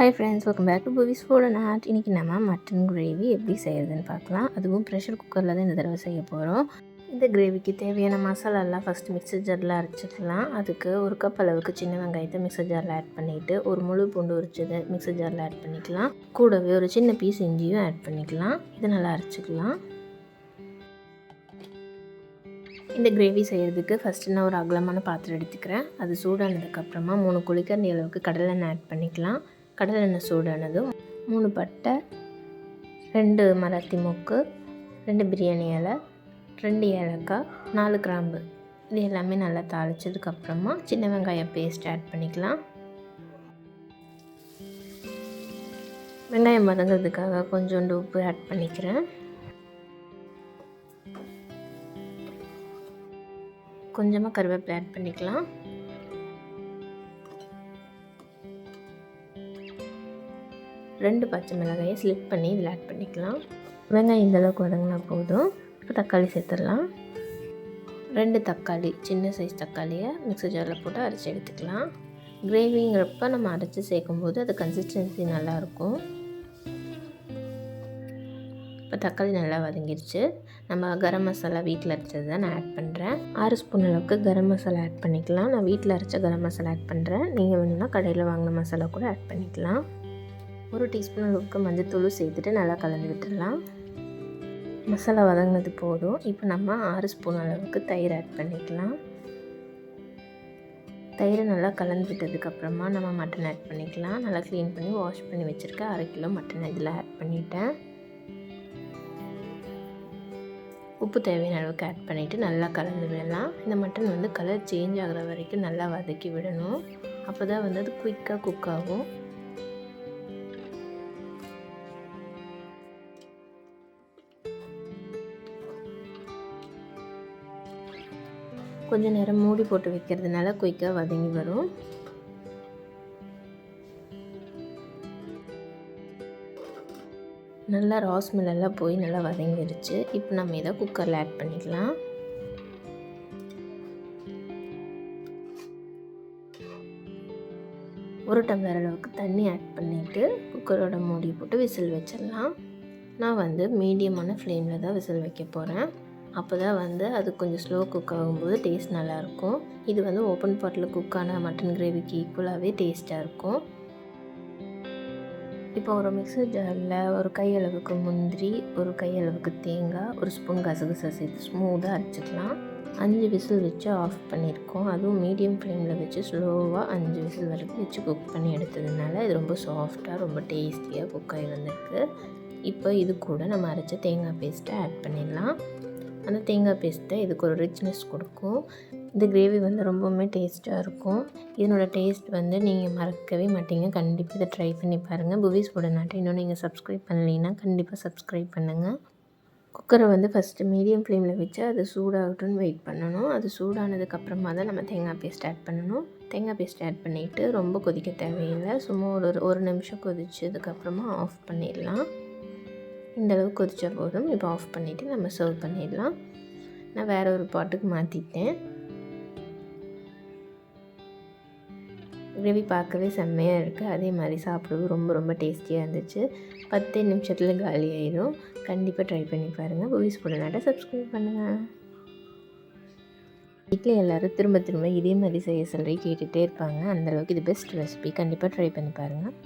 Hi friends, welcome back to Poovi's food and art. இன்றைக்கி நம்ம mutton gravy எப்படி செய்கிறதுன்னு பார்க்கலாம். அதுவும் ப்ரெஷர் குக்கரில் தான் இந்த தடவை செய்ய போகிறோம். இந்த கிரேவிக்கு தேவையான மசாலாலாம் ஃபஸ்ட்டு மிக்சர் ஜாரில் அரைச்சிக்கலாம். அதுக்கு ஒரு கப் அளவுக்கு சின்ன வெங்காயத்தை மிக்சர் ஜாரில் ஆட் பண்ணிவிட்டு ஒரு முழு பூண்டு உரிச்சதை மிக்சர் ஜாரில் ஆட் பண்ணிக்கலாம். கூடவே ஒரு சின்ன பீஸ் இஞ்சியும் ஆட் பண்ணிக்கலாம். இதை நல்லா அரைச்சிக்கலாம். இந்த கிரேவி செய்கிறதுக்கு ஃபஸ்ட்டு நான் ஒரு அகலமான பாத்திரம் எடுத்துக்கிறேன். அது சூடானதுக்கப்புறமா 3 குழிக்கரண்டி அளவுக்கு கடலெண்ணெய் ஆட் பண்ணிக்கலாம். கடலெண்ணெய் சூடானதும் 3 பட்டை, 2 மராத்தி மொக்கு, 2 பிரியாணி இலை, 2 ஏலக்காய், 4 கிராம்பு இது எல்லாமே நல்லா தாளித்ததுக்கப்புறமா சின்ன வெங்காயம் பேஸ்ட் ஆட் பண்ணிக்கலாம். வெங்காயம் வதங்கிறதுக்காக கொஞ்சோண்டு உப்பு ஆட் பண்ணிக்கிறேன். கொஞ்சமாக கருவேப்பிலை ஆட் பண்ணிக்கலாம். ரெண்டு பச்சை மிளகாயை ஸ்லிப் பண்ணி இதில் ஆட் பண்ணிக்கலாம். வெங்காயம் இந்தளவுக்கு வதங்கினா போதும். இப்போ தக்காளி சேர்த்துடலாம். 2 தக்காளி, சின்ன சைஸ் தக்காளியை மிக்சர் ஜாரில் போட்டு அரைச்சி எடுத்துக்கலாம். கிரேவிங்கிறப்ப நம்ம அரைச்சி சேர்க்கும்போது அது கன்சிஸ்டன்சி நல்லாயிருக்கும். இப்போ தக்காளி நல்லா வதங்கிடுச்சு. நம்ம கரம் மசாலா வீட்டில் அரைச்சது தான் நான் ஆட் பண்ணுறேன். 6 ஸ்பூன் அளவுக்கு கரம் மசாலா ஆட் பண்ணிக்கலாம். நான் வீட்டில் அரைச்ச கரம் மசாலா ஆட் பண்ணுறேன். நீங்கள் வேணும்னா கடையில் வாங்கின மசாலா கூட ஆட் பண்ணிக்கலாம். 1 டீஸ்பூன் அளவுக்கு மஞ்சத்தூள் சேர்த்துட்டு நல்லா கலந்து விட்டுடலாம். மசாலா வதங்கினது போதும். இப்போ நம்ம 6 ஸ்பூன் அளவுக்கு தயிர் ஆட் பண்ணிக்கலாம். தயிரை நல்லா கலந்து விட்டதுக்கப்புறமா நம்ம மட்டன் ஆட் பண்ணிக்கலாம். நல்லா க்ளீன் பண்ணி வாஷ் பண்ணி வச்சுருக்கேன் 1/2 கிலோ மட்டன் இதில் ஆட் பண்ணிட்டேன். உப்பு தேவையான அளவுக்கு ஆட் பண்ணிவிட்டு நல்லா கலந்து விடலாம். இந்த மட்டன் வந்து கலர் சேஞ்ச் ஆகிற வரைக்கும் நல்லா வதக்கி விடணும். அப்போ தான் வந்து அது குயிக்காக குக் ஆகும். கொஞ்சம் நேரம் மூடி போட்டு வைக்கிறதுனால குயிக்காக வதங்கி வரும். நல்லா ராஸ்மெல்லாம் போய் நல்லா வதங்கிடுச்சு. இப்போ நம்ம இதை குக்கரில் ஆட் பண்ணிக்கலாம். ஒரு டம்ளர் அளவுக்கு தண்ணி ஆட் பண்ணிவிட்டு குக்கரோட மூடி போட்டு விசில் வச்சிடலாம். நான் வந்து மீடியமான ஃப்ளேமில் தான் விசில் வைக்க போகிறேன். அப்போ தான் வந்து அது கொஞ்சம் ஸ்லோ குக் ஆகும்போது டேஸ்ட் நல்லாயிருக்கும். இது வந்து ஓப்பன் பாட்டில் குக்கான மட்டன் கிரேவிக்கு ஈக்குவலாகவே டேஸ்ட்டாக இருக்கும். இப்போ ஒரு மிக்சர் ஜாரில் ஒரு கையளவுக்கு முந்திரி, ஒரு கையளவுக்கு தேங்காய், ஒரு ஸ்பூன் கசகசா சேர்த்து ஸ்மூத்தாக அரைச்சிக்கலாம். 5 விசில் வச்சு ஆஃப் பண்ணியிருக்கோம். அதுவும் மீடியம் ஃப்ளேமில் வச்சு ஸ்லோவாக 5 விசில் வரைக்கும் வச்சு குக் பண்ணி எடுத்ததுனால இது ரொம்ப சாஃப்டாக ரொம்ப டேஸ்டியாக குக் ஆகி வந்திருக்கு. இப்போ இது கூட நம்ம அரைச்ச தேங்காய் பேஸ்ட்டை ஆட் பண்ணிடலாம். அந்த தேங்காய் பேஸ்ட்டை இதுக்கு ஒரு ரிச்னஸ் கொடுக்கும். இந்த கிரேவி வந்து ரொம்பவுமே டேஸ்ட்டாக இருக்கும். இதனோட டேஸ்ட் வந்து நீங்கள் மறக்கவே மாட்டீங்க. கண்டிப்பாக இதை ட்ரை பண்ணி பாருங்கள். பூவிஸ் ஃபுட் அண்ட் ஆர்ட் இன்னும் நீங்கள் சப்ஸ்கிரைப் பண்ணலைன்னா கண்டிப்பாக சப்ஸ்கிரைப் பண்ணுங்கள். குக்கரை வந்து ஃபஸ்ட்டு மீடியம் ஃப்ளேமில் வச்சு அது சூடாகட்டும்னு வெயிட் பண்ணணும். அது சூடானதுக்கப்புறமா தான் நம்ம தேங்காய் பேஸ்ட் ஆட் பண்ணணும். தேங்காய் பேஸ்ட் ஆட் பண்ணிவிட்டு ரொம்ப கொதிக்க தேவையில்லை. சும்மா ஒரு நிமிஷம் கொதிச்சதுக்கப்புறமா ஆஃப் பண்ணிடலாம். இந்தளவு கொதிச்சா போதும். இப்போ ஆஃப் பண்ணிவிட்டு நம்ம சர்வ் பண்ணிடலாம். நான் வேறு ஒரு பாட்டுக்கு மாற்றிட்டேன். கிரேவி பார்க்கவே செம்மையாக இருக்குது. அதே மாதிரி சாப்பிடவும் ரொம்ப ரொம்ப டேஸ்டியாக இருந்துச்சு. 10 நிமிஷத்தில் காலி ஆயிடும். கண்டிப்பாக ட்ரை பண்ணி பாருங்கள். பூவிஸ் ஃபுட் அண்ட் ஆர்ட்டை சப்ஸ்கிரைப் பண்ணுங்கள். வீட்டில் எல்லோரும் திரும்ப திரும்ப இதே மாதிரி செய்ய சொல்லி கேட்டுகிட்டே இருப்பாங்க. அந்தளவுக்கு இது பெஸ்ட் ரெசிபி. கண்டிப்பாக ட்ரை பண்ணி பாருங்கள்.